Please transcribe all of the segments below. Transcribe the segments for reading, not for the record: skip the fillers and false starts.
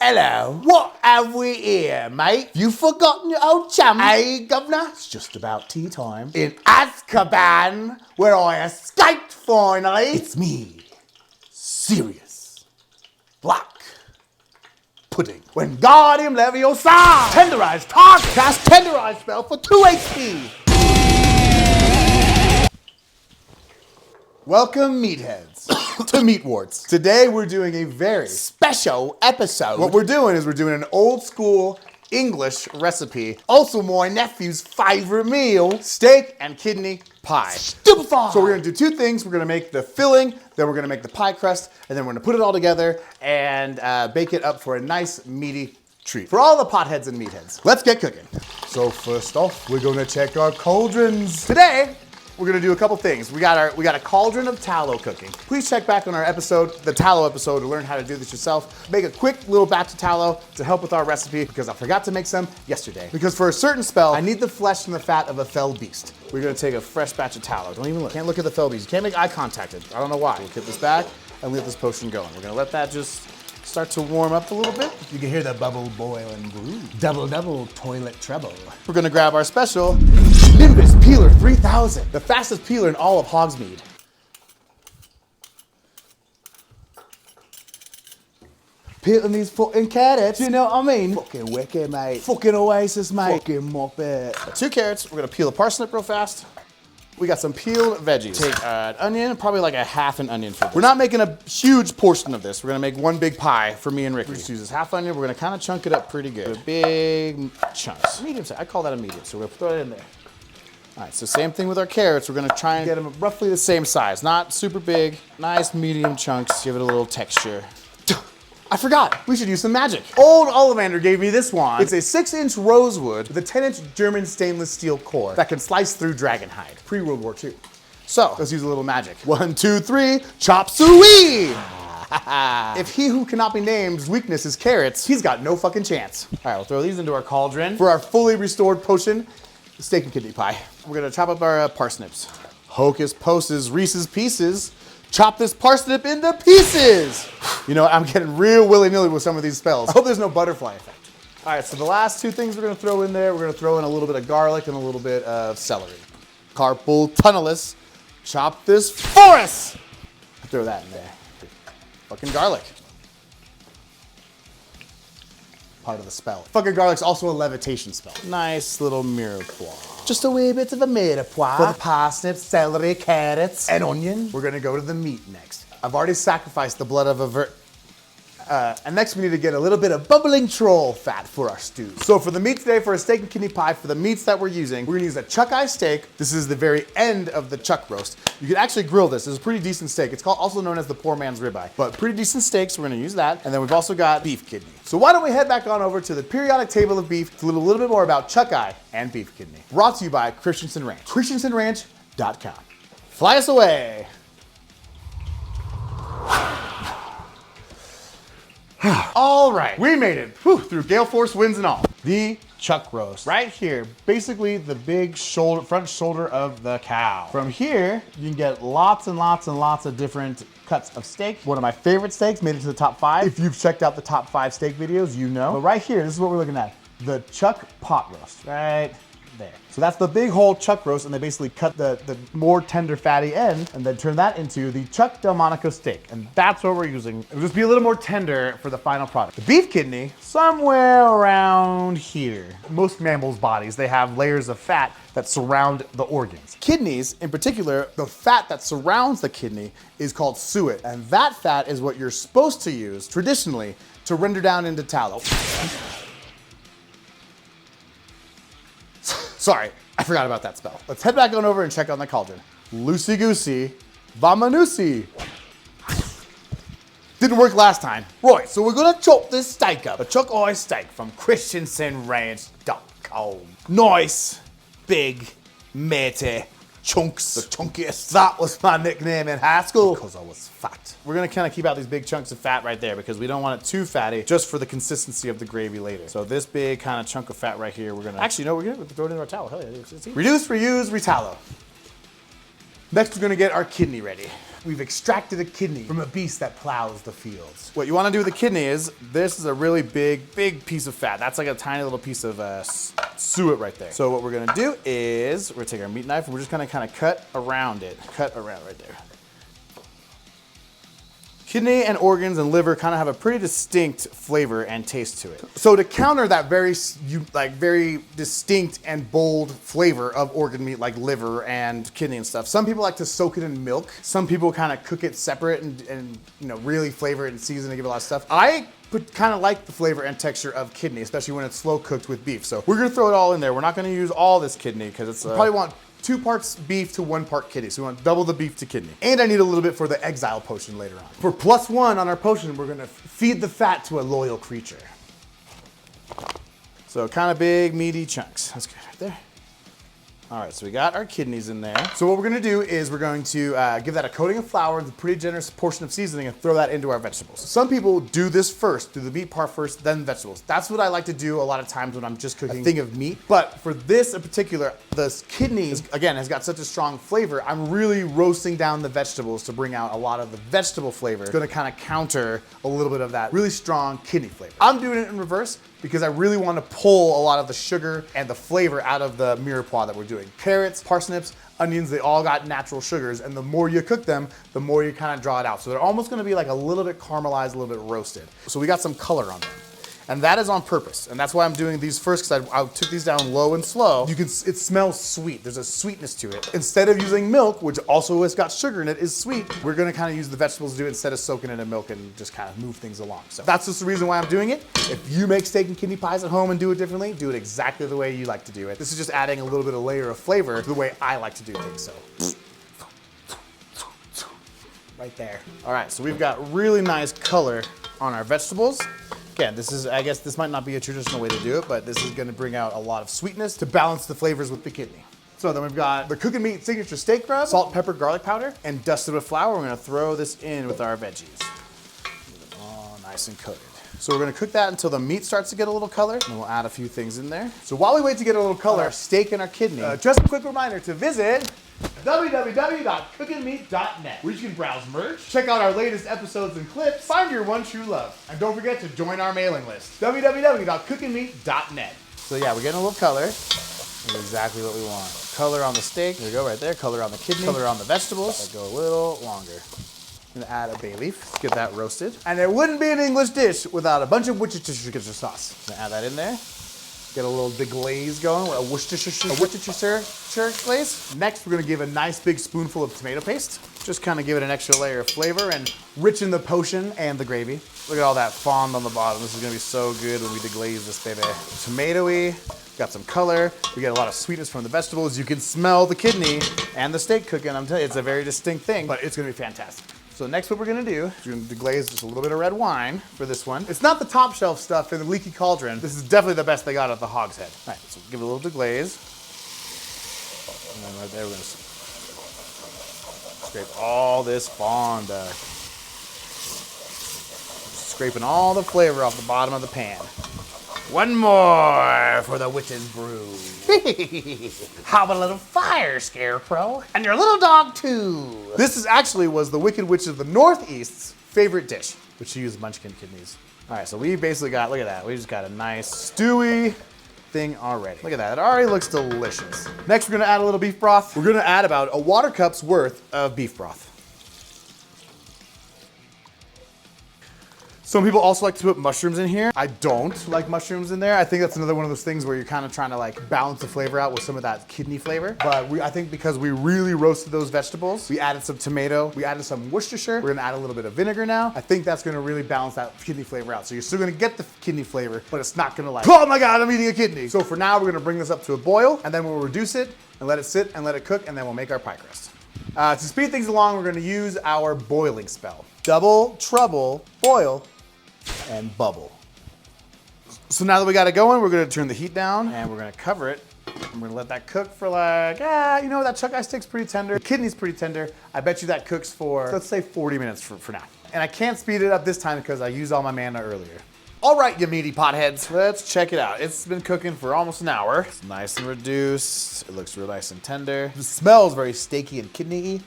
Hello, what have we here, mate? You forgotten your old chum? Hey, governor? It's just about tea time. In Azkaban, where I escaped finally. It's me, Sirius Black Pudding. When Guardian Leviosa! Tenderized target! Cast Tenderized spell for 2 HP! Welcome, meatheads, to Meatwarts. Today we're doing a very special episode. What we're doing is we're doing an old school English recipe. Also my nephew's favorite meal, steak and kidney pie. Stupefy! So we're gonna do 2 things. We're gonna make the filling, then we're gonna make the pie crust, and then we're gonna put it all together and bake it up for a nice meaty treat. For all the potheads and meatheads, let's get cooking. So first off, we're gonna check our cauldrons. Today, we're gonna do a couple things. We got a cauldron of tallow cooking. Please check back on our episode, the tallow episode, to learn how to do this yourself. Make a quick little batch of tallow to help with our recipe because I forgot to make some yesterday. Because for a certain spell, I need the flesh and the fat of a fell beast. We're gonna take a fresh batch of tallow. Don't even look. Can't look at the fell beast. You can't make eye contact. I don't know why. We'll get this back and let this potion going. We're gonna let that just start to warm up a little bit. You can hear the bubble boiling brew. Double, double, toilet trouble. We're gonna grab our special Nimbus Peeler 3000, the fastest peeler in all of Hogsmeade. Peeling these fucking carrots, you know what I mean? Fucking wicked, mate. Fucking Oasis, mate. Fucking mop it. 2 carrots, we're gonna peel a parsnip real fast. We got some peeled veggies. Take an onion, probably like a half an onion for this. We're not making a huge portion of this. We're gonna make one big pie for me and Ricky. We just use this half onion. We're gonna kind of chunk it up pretty good. Big chunks. Medium size, I call that a medium, so we're gonna throw it in there. All right, so same thing with our carrots. We're gonna try and get them roughly the same size. Not super big, nice medium chunks. Give it a little texture. I forgot, we should use some magic. Old Ollivander gave me this wand. It's a 6-inch rosewood with a 10-inch German stainless steel core that can slice through dragon hide, pre-World War II. So, let's use a little magic. 1, 2, 3, chop suey! If he who cannot be named's weakness is carrots, he's got no fucking chance. All right, we'll throw these into our cauldron for our fully restored potion, steak and kidney pie. We're gonna chop up our parsnips. Hocus pocus, Reese's Pieces. Chop this parsnip into pieces. You know, I'm getting real willy-nilly with some of these spells. I hope there's no butterfly effect. All right, so the last 2 things we're gonna throw in there, we're gonna throw in a little bit of garlic and a little bit of celery. Carpal tunnelus, chop this forest. Throw that in there. Fucking garlic. Part of the spell. Fucking garlic's also a levitation spell. Nice little mirepoix. Just a wee bit of a mirepoix. For the parsnips, celery, carrots, and onion. We're gonna go to the meat next. I've already sacrificed the blood of a and next we need to get a little bit of bubbling troll fat for our stew. So for the meat today, for a steak and kidney pie, for the meats that we're using, we're gonna use a chuck eye steak. This is the very end of the chuck roast. You can actually grill this. This is a pretty decent steak. It's also known as the poor man's ribeye, but pretty decent steak, so we're gonna use that. And then we've also got beef kidney. So why don't we head back on over to the periodic table of beef to learn a little bit more about chuck eye and beef kidney. Brought to you by Christensen Ranch. ChristensenRanch.com. Fly us away. All right, we made it through gale force winds and all. The chuck roast, right here, basically the big shoulder, front shoulder of the cow. From here, you can get lots and lots and lots of different cuts of steak. One of my favorite steaks made it to the top 5. If you've checked out the top 5 steak videos, you know. But right here, this is what we're looking at. The chuck pot roast, right there. So that's the big whole chuck roast, and they basically cut the more tender fatty end and then turn that into the Chuck Delmonico steak. And that's what we're using. It'll just be a little more tender for the final product. The beef kidney, somewhere around here. Most mammals' bodies, they have layers of fat that surround the organs. Kidneys, in particular, the fat that surrounds the kidney is called suet. And that fat is what you're supposed to use, traditionally, to render down into tallow. Sorry, I forgot about that spell. Let's head back on over and check on the cauldron. Loosey-goosey, vamanusi. Didn't work last time. Right, so we're gonna chop this steak up. A chuck eye steak from ChristensenRanch.com. Nice, big, meaty chunks. The chunkiest. That was my nickname in high school because I was fat. We're gonna kind of keep out these big chunks of fat right there because we don't want it too fatty just for the consistency of the gravy later. So this big kind of chunk of fat right here, we're gonna, actually, no, we're gonna throw it into our towel. Hell yeah, it's easy. Reduce, reuse, retallow. Next, we're gonna get our kidney ready. We've extracted a kidney from a beast that plows the fields. What you want to do with the kidney is, this is a really big piece of fat. That's like a tiny little piece of suet right there. So what we're gonna do is, we're gonna take our meat knife and we're just gonna kind of cut around it. Cut around right there. Kidney and organs and liver kind of have a pretty distinct flavor and taste to it. So to counter that very distinct and bold flavor of organ meat like liver and kidney and stuff, some people like to soak it in milk. Some people kind of cook it separate and you know, really flavor it and season and give it a lot of stuff. I kind of like the flavor and texture of kidney, especially when it's slow cooked with beef. So we're gonna throw it all in there. We're not gonna use all this kidney because it's probably want 2 parts beef to 1 part kidney. So we want double the beef to kidney. And I need a little bit for the exile potion later on. For +1 on our potion, we're gonna feed the fat to a loyal creature. So kind of big, meaty chunks. That's good right there. All right, so we got our kidneys in there. So what we're gonna do is we're going to give that a coating of flour with a pretty generous portion of seasoning and throw that into our vegetables. Some people do this first, do the meat part first, then vegetables. That's what I like to do a lot of times when I'm just cooking a thing of meat. But for this in particular, the kidney, again, has got such a strong flavor. I'm really roasting down the vegetables to bring out a lot of the vegetable flavor. It's gonna kind of counter a little bit of that really strong kidney flavor. I'm doing it in reverse because I really want to pull a lot of the sugar and the flavor out of the mirepoix that we're doing. Carrots, parsnips, onions, they all got natural sugars, and the more you cook them, the more you kind of draw it out. So they're almost gonna be like a little bit caramelized, a little bit roasted. So we got some color on them. And that is on purpose. And that's why I'm doing these first, because I took these down low and slow. It smells sweet. There's a sweetness to it. Instead of using milk, which also has got sugar in it, is sweet, we're gonna kind of use the vegetables to do it instead of soaking it in milk and just kind of move things along. So that's just the reason why I'm doing it. If you make steak and kidney pies at home and do it differently, do it exactly the way you like to do it. This is just adding a little bit of layer of flavor to the way I like to do things, so. Right there. All right, so we've got really nice color on our vegetables. Again, I guess this might not be a traditional way to do it, but this is gonna bring out a lot of sweetness to balance the flavors with the kidney. So then we've got the Cookin Meat signature steak rub, salt, pepper, garlic powder, and dusted with flour. We're gonna throw this in with our veggies. Get them all nice and coated. So we're gonna cook that until the meat starts to get a little color, and we'll add a few things in there. So while we wait to get a little color, our steak and our kidney, just a quick reminder to visit www.cookinmeat.net, where you can browse merch, check out our latest episodes and clips, find your one true love, and don't forget to join our mailing list, www.cookinmeat.net. So yeah, we're getting a little color. That's exactly what we want. Color on the steak, there we go right there, color on the kidney, color on the vegetables. Go a little longer. I'm gonna add a bay leaf, let's get that roasted. And it wouldn't be an English dish without a bunch of Worcestershire sauce. I'm gonna add that in there. Get a little deglaze going, a Worcestershire glaze. Next, we're gonna give a nice big spoonful of tomato paste. Just kind of give it an extra layer of flavor and richen the potion and the gravy. Look at all that fond on the bottom. This is gonna be so good when we deglaze this baby. Tomatoey, got some color. We get a lot of sweetness from the vegetables. You can smell the kidney and the steak cooking. I'm telling you, it's a very distinct thing, but it's gonna be fantastic. So next what we're gonna do is we're gonna deglaze just a little bit of red wine for this one. It's not the top shelf stuff in the leaky cauldron. This is definitely the best they got at the Hog's Head. All right, so give it a little deglaze. And then right there, we're gonna scrape all this fond. Scraping all the flavor off the bottom of the pan. One more for the witch's brew. How about a little fire, Scarecrow? And your little dog, too. This was the Wicked Witch of the Northeast's favorite dish, which she used munchkin kidneys. All right, so we basically got, look at that. We just got a nice stewy thing already. Look at that, it already looks delicious. Next, we're gonna add a little beef broth. We're gonna add about a water cup's worth of beef broth. Some people also like to put mushrooms in here. I don't like mushrooms in there. I think that's another one of those things where you're kind of trying to like balance the flavor out with some of that kidney flavor. But I think because we really roasted those vegetables, we added some tomato, we added some Worcestershire, we're gonna add a little bit of vinegar now. I think that's gonna really balance that kidney flavor out. So you're still gonna get the kidney flavor, but it's not gonna like, oh my God, I'm eating a kidney. So for now, we're gonna bring this up to a boil, and then we'll reduce it and let it sit and let it cook, and then we'll make our pie crust. To speed things along, we're gonna use our boiling spell. Double, trouble, boil, and bubble. So now that we got it going, we're gonna turn the heat down and we're gonna cover it. And we're gonna let that cook for like, you know, that chuck eye steak's pretty tender. The kidney's pretty tender. I bet you that cooks for, let's say 40 minutes for now. And I can't speed it up this time because I used all my mana earlier. All right, you meaty potheads, let's check it out. It's been cooking for almost an hour. It's nice and reduced. It looks real nice and tender. It smells very steaky and kidney-y.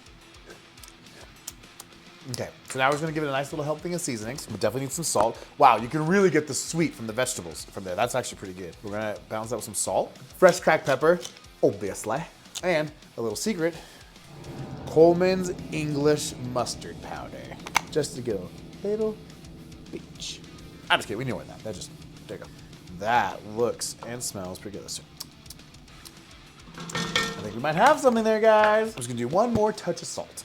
Okay, so now we're gonna give it a nice little helping of seasonings. We definitely need some salt. Wow, you can really get the sweet from the vegetables from there. That's actually pretty good. We're gonna balance that with some salt, fresh cracked pepper, obviously, and a little secret, Coleman's English mustard powder. Just to go little beach. I'm just kidding, we know what that just, there you go. That looks and smells pretty good. I think we might have something there, guys. I'm just gonna do one more touch of salt.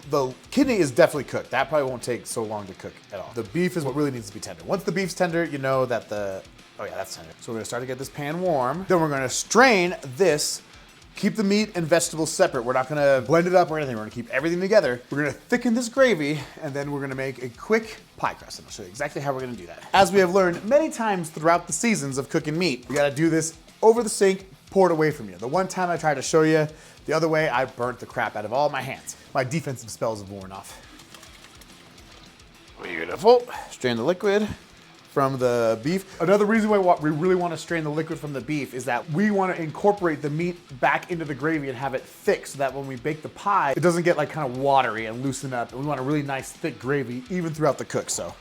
The kidney is definitely cooked. That probably won't take so long to cook at all. The beef is what really needs to be tender. Once the beef's tender, you know that oh yeah, that's tender. So we're gonna start to get this pan warm. Then we're gonna strain this, keep the meat and vegetables separate. We're not gonna blend it up or anything. We're gonna keep everything together. We're gonna thicken this gravy, and then we're gonna make a quick pie crust. And I'll show you exactly how we're gonna do that. As we have learned many times throughout the seasons of cooking meat, we gotta do this over the sink, pour it away from you. The one time I tried to show you the other way, I burnt the crap out of all my hands. My defensive spells have worn off. Beautiful. Strain the liquid from the beef. Another reason why we really want to strain the liquid from the beef is that we want to incorporate the meat back into the gravy and have it thick so that when we bake the pie, it doesn't get like kind of watery and loosen up. And we want a really nice thick gravy even throughout the cook, so.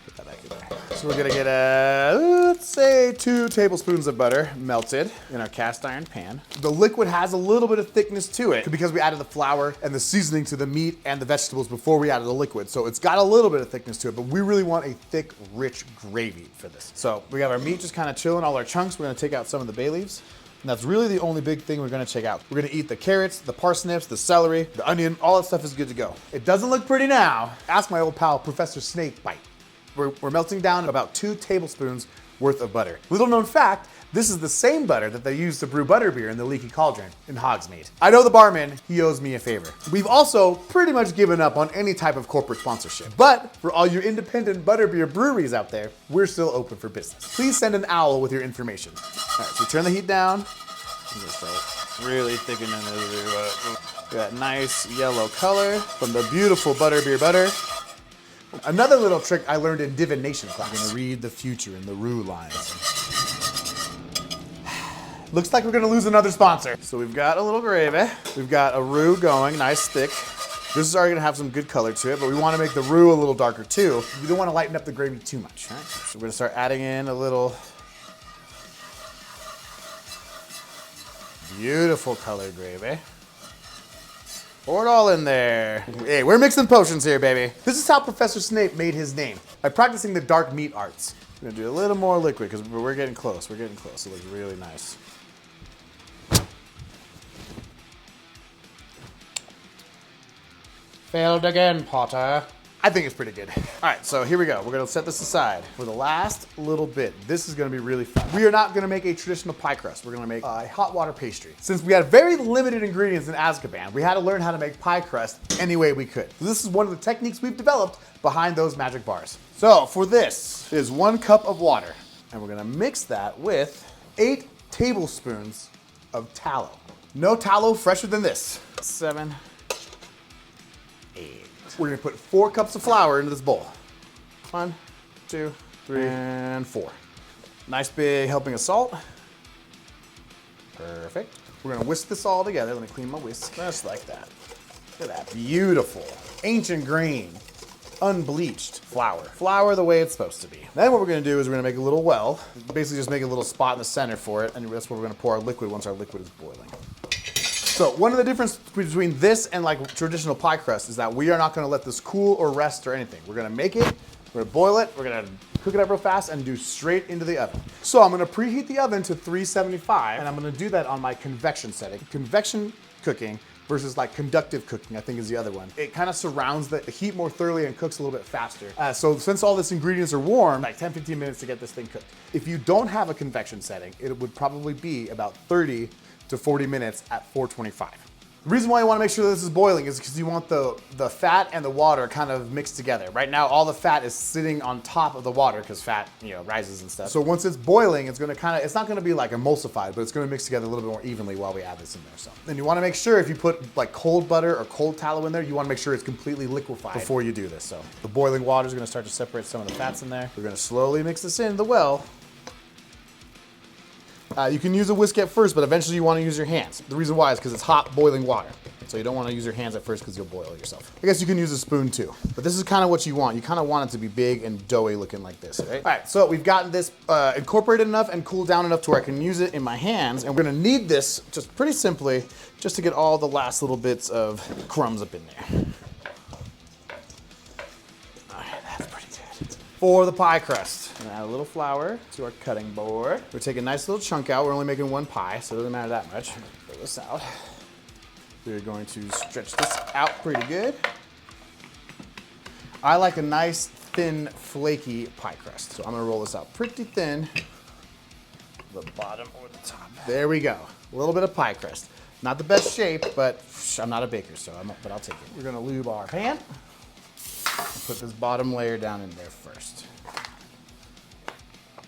Put that back in there. So we're gonna get let's say 2 tablespoons of butter melted in our cast iron pan. The liquid has a little bit of thickness to it because we added the flour and the seasoning to the meat and the vegetables before we added the liquid. So it's got a little bit of thickness to it, but we really want a thick, rich gravy for this. So we have our meat just kind of chilling, all our chunks. We're gonna take out some of the bay leaves. And that's really the only big thing we're gonna check out. We're gonna eat the carrots, the parsnips, the celery, the onion, all that stuff is good to go. It doesn't look pretty now. Ask my old pal, Professor Snakebite. We're melting down about 2 tablespoons worth of butter. Little known fact, this is the same butter that they use to brew butterbeer in the Leaky Cauldron in Hogsmeade. I know the barman, he owes me a favor. We've also pretty much given up on any type of corporate sponsorship. But for all you independent butterbeer breweries out there, we're still open for business. Please send an owl with your information. All right, so turn the heat down. Just really thickening this. Got nice yellow color from the beautiful butterbeer butter. Another little trick I learned in divination class. I'm gonna read the future in the roux lines. Looks like we're gonna lose another sponsor. So we've got a little gravy. We've got a roux going, nice thick. This is already gonna have some good color to it, but we wanna make the roux a little darker too. We don't wanna lighten up the gravy too much, right? So we're gonna start adding in a little beautiful color gravy. Pour it all in there. Hey, we're mixing potions here, baby. This is how Professor Snape made his name, by practicing the dark meat arts. We're gonna do a little more liquid because we're getting close. We're getting close. It looks really nice. Failed again, Potter. I think it's pretty good. All right, so here we go. We're gonna set this aside for the last little bit. This is gonna be really fun. We are not gonna make a traditional pie crust. We're gonna make a hot water pastry. Since we had very limited ingredients in Azkaban, we had to learn how to make pie crust any way we could. So this is one of the techniques we've developed behind those magic bars. So for this is 1 cup of water, and we're gonna mix that with 8 tablespoons of tallow. No tallow fresher than this. 7, 8. We're gonna put 4 cups of flour into this bowl. 1, 2, 3, and 4. Nice big helping of salt. Perfect. We're gonna whisk this all together. Let me clean my whisk. Just like that. Look at that beautiful, ancient grain, unbleached flour. Flour the way it's supposed to be. Then what we're gonna do is we're gonna make a little well. Basically just make a little spot in the center for it, and that's where we're gonna pour our liquid once our liquid is boiling. So one of the differences between this and like traditional pie crust is that we are not gonna let this cool or rest or anything. We're gonna make it, we're gonna boil it, we're gonna cook it up real fast and do straight into the oven. So I'm gonna preheat the oven to 375, and I'm gonna do that on my convection setting. Convection cooking versus like conductive cooking, I think is the other one. It kind of surrounds the heat more thoroughly and cooks a little bit faster. So since all these ingredients are warm, like 10, 15 minutes to get this thing cooked. If you don't have a convection setting, it would probably be about 30 to 40 minutes at 425. The reason why you want to make sure that this is boiling is because you want the fat and the water kind of mixed together. Right now, all the fat is sitting on top of the water because fat, rises and stuff. So once it's boiling, it's not gonna be like emulsified, but it's gonna mix together a little bit more evenly while we add this in there. So then you want to make sure if you put like cold butter or cold tallow in there, you want to make sure it's completely liquefied before you do this. So the boiling water is gonna start to separate some of the fats in there. We're gonna slowly mix this in the well. You can use a whisk at first, but eventually you want to use your hands. The reason why is because it's hot, boiling water. So you don't want to use your hands at first because you'll boil it yourself. I guess you can use a spoon too, but this is kind of what you want. You kind of want it to be big and doughy looking like this, right? All right, so we've gotten this incorporated enough and cooled down enough to where I can use it in my hands, and we're gonna knead this just pretty simply, just to get all the last little bits of crumbs up in there. All right, that's pretty good. For the pie crust, I'm gonna add a little flour to our cutting board. We're taking a nice little chunk out. We're only making one pie, so it doesn't matter that much. Throw this out. We're going to stretch this out pretty good. I like a nice, thin, flaky pie crust. So I'm gonna roll this out pretty thin. The bottom or the top. There we go. A little bit of pie crust. Not the best shape, but I'm not a baker, but I'll take it. We're gonna lube our pan. Put this bottom layer down in there first.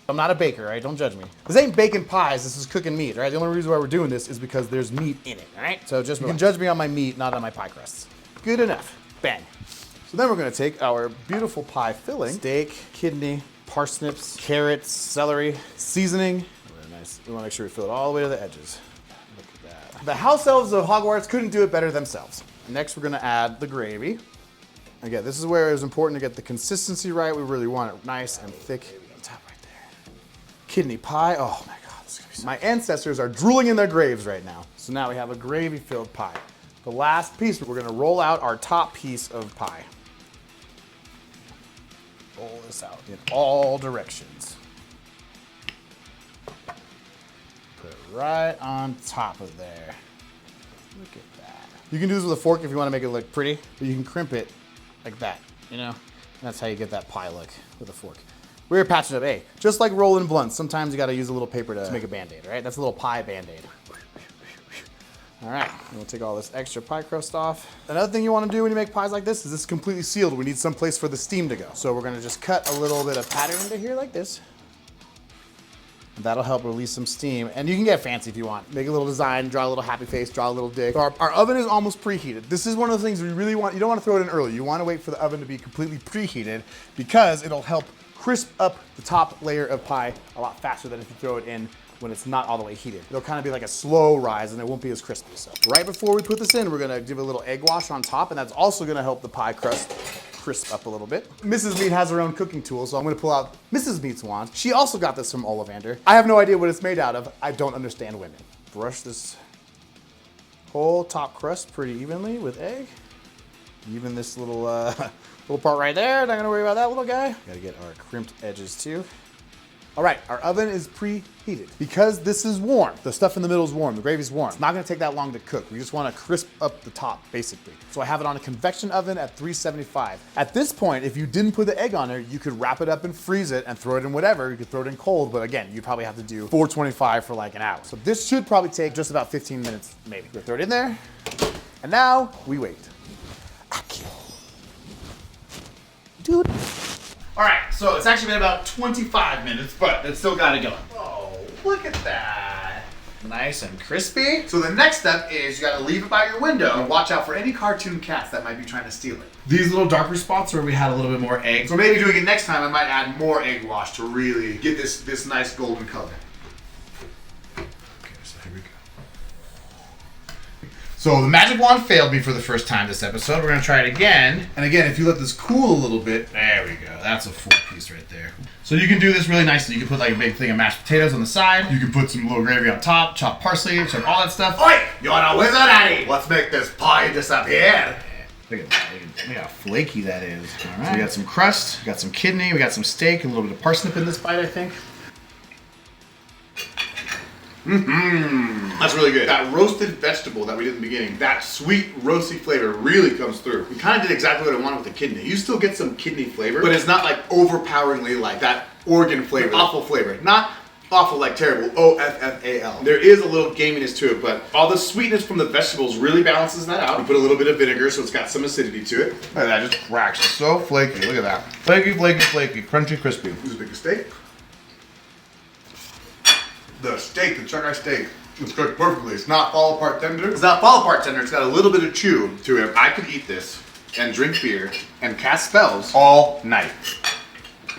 I'm not a baker, right? Don't judge me. This ain't baking pies, this is cooking meat, right? The only reason why we're doing this is because there's meat in it, all right? So just you can judge me on my meat, not on my pie crusts. Good enough. Bang. So then we're gonna take our beautiful pie filling, steak, kidney, parsnips, carrots, celery, seasoning. Really nice. We wanna make sure we fill it all the way to the edges. Look at that. The house elves of Hogwarts couldn't do it better themselves. Next, we're gonna add the gravy. Again, this is where it was important to get the consistency right. We really want it nice and thick. Kidney pie, oh my God, this is gonna be so my ancestors are drooling in their graves right now. So now we have a gravy-filled pie. The last piece, we're gonna roll out our top piece of pie. Roll this out in all directions. Put it right on top of there. Look at that. You can do this with a fork if you wanna make it look pretty, but you can crimp it like that, you know? And that's how you get that pie look with a fork. We're patching up, hey, just like rolling blunts, sometimes you gotta use a little paper to make a Band-Aid, right? That's a little pie Band-Aid. All right, and we'll take all this extra pie crust off. Another thing you wanna do when you make pies like this is this is completely sealed. We need some place for the steam to go. So we're gonna just cut a little bit of pattern into here like this. That'll help release some steam. And you can get fancy if you want. Make a little design, draw a little happy face, draw a little dick. So our oven is almost preheated. This is one of the things we really want. You don't want to throw it in early. You want to wait for the oven to be completely preheated because it'll help crisp up the top layer of pie a lot faster than if you throw it in when it's not all the way heated. It'll kind of be like a slow rise and it won't be as crispy. So right before we put this in, we're gonna give a little egg wash on top, and that's also gonna help the pie crust crisp up a little bit. Mrs. Meat has her own cooking tool, so I'm gonna pull out Mrs. Meat's wand. She also got this from Ollivander. I have no idea what it's made out of. I don't understand women. Brush this whole top crust pretty evenly with egg. Even this little little part right there. Not gonna worry about that little guy. Gotta get our crimped edges too. All right, our oven is preheated. Because this is warm, the stuff in the middle is warm, the gravy's warm. It's not gonna take that long to cook. We just wanna crisp up the top, basically. So I have it on a convection oven at 375. At this point, if you didn't put the egg on there, you could wrap it up and freeze it and throw it in whatever. You could throw it in cold, but again, you'd probably have to do 425 for like an hour. So this should probably take just about 15 minutes, maybe. We'll throw it in there, and now we wait. Dude. All right, so it's actually been about 25 minutes, but it's still got it going. Oh, look at that. Nice and crispy. So the next step is you gotta leave it by your window and watch out for any cartoon cats that might be trying to steal it. These little darker spots where we had a little bit more egg. So maybe doing it next time, I might add more egg wash to really get this nice golden color. So the magic wand failed me for the first time this episode. We're gonna try it again. And again, if you let this cool a little bit, there we go. That's a full piece right there. So you can do this really nicely. You can put like a big thing of mashed potatoes on the side. You can put some little gravy on top, chopped parsley, chop all that stuff. Oi! You're a wizard, Addy! Let's make this pie disappear. Look at how flaky that is. All right. So we got some crust, we got some kidney, we got some steak, a little bit of parsnip in this bite, I think. That's really good. That roasted vegetable that we did in the beginning, that sweet roasty flavor really comes through. We kind of did exactly what I wanted with the kidney. You still get some kidney flavor, but it's not like overpoweringly like that organ flavor, awful flavor. Not awful like terrible, O-F-F-A-L. There is a little gaminess to it, but all the sweetness from the vegetables really balances that out. We put a little bit of vinegar so it's got some acidity to it. Look at that, just cracks. It's so flaky, look at that. Flaky, flaky, flaky, crunchy, crispy. Here's a big steak. The steak, the chuck eye steak, it's cooked perfectly. It's not fall apart tender. It's not fall apart tender. It's got a little bit of chew to it. I could eat this and drink beer and cast spells all night.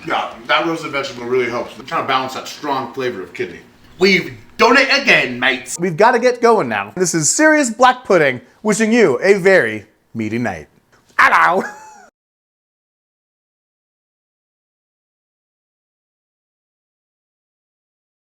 Yeah, that roasted vegetable really helps. Trying to balance that strong flavor of kidney. We've Donate again, mates. We've got to get going now. This is Sirius Black Pudding wishing you a very meaty night. Hello.